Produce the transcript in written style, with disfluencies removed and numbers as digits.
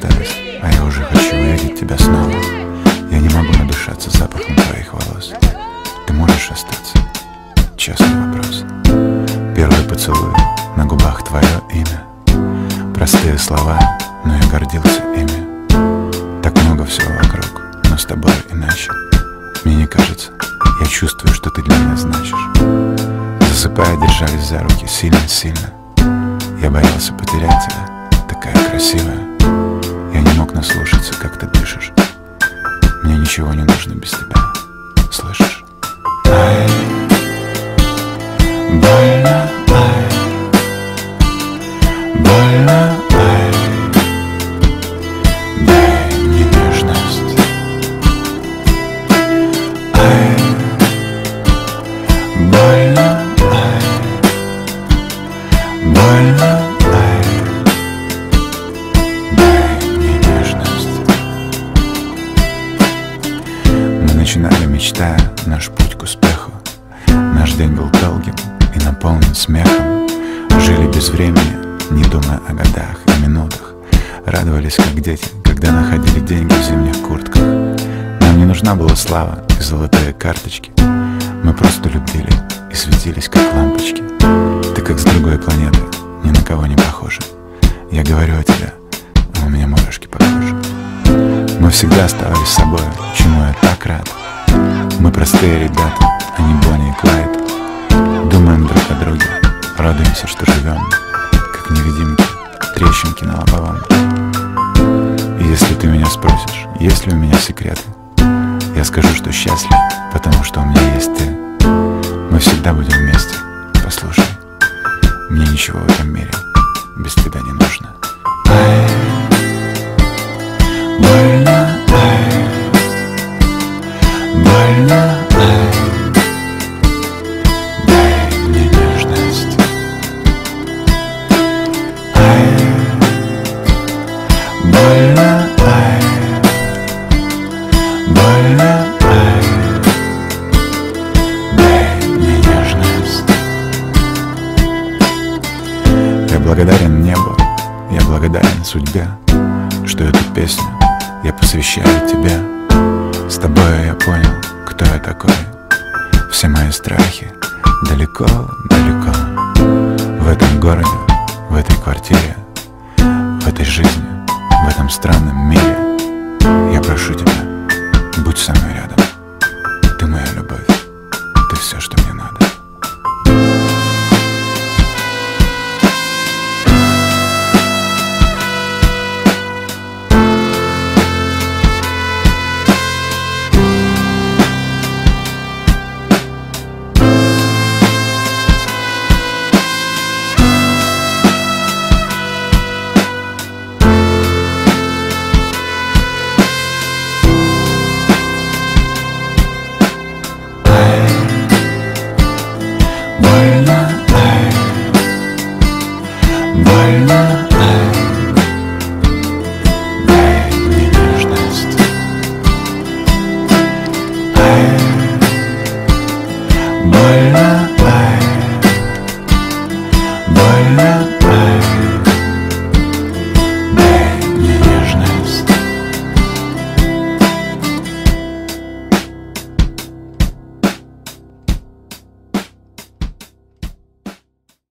расстались, а я уже хочу увидеть тебя снова. Я не могу надышаться запахом твоих волос. Ты можешь остаться? Честный вопрос. Первый поцелуй, на губах твое имя. Простые слова, но я гордился ими. Так много всего вокруг, но с тобой иначе. Мне не кажется, я чувствую, что ты для меня значишь. Засыпая, держались за руки сильно-сильно. Я боялся потерять тебя, такая красивая. Я не мог наслушаться, как ты дышишь. Мне ничего не нужно без тебя, слышишь? Ай, больно, ай, больно, ай, дай мне нежность. Ай, больно, ай, больно, ай, дай мне нежность. Мы начинали, мечтая наш путь к успеху. Наш день был долгим и наполнен смехом. Жили без времени, не думая о годах и минутах. Радовались, как дети, когда находили деньги в зимних куртках. Нам не нужна была слава и золотые карточки. Мы просто любили и светились, как лампочки. Ты как с другой планеты, ни на кого не похожа. Я говорю о тебе, а у меня мурашки по коже. Мы всегда оставались собой, чему я так рад. Мы простые ребята, а не Бонни и Клайд. Думаем друг о друге, радуемся, что живем, как невидимки, трещинки на лобовом. И если ты меня спросишь, есть ли у меня секреты, я скажу, что счастлив, потому что у меня есть ты. Мы всегда будем вместе, послушай. Мне ничего в этом мире без тебя не нужно. Ай, больно, ай, больно, ай, дай мне нежность. Ай, больно, ай, больно, ай, дай мне нежность. Я благодарен небу, я благодарен судьбе, что эту песню я посвящаю тебе. С тобой я понял, кто я такой. Все мои страхи далеко-далеко. В этом городе, в этой квартире, в этой жизни, в этом странном мире. Я прошу тебя, будь со мной рядом. Ты моя любовь, ты все, что мне надо.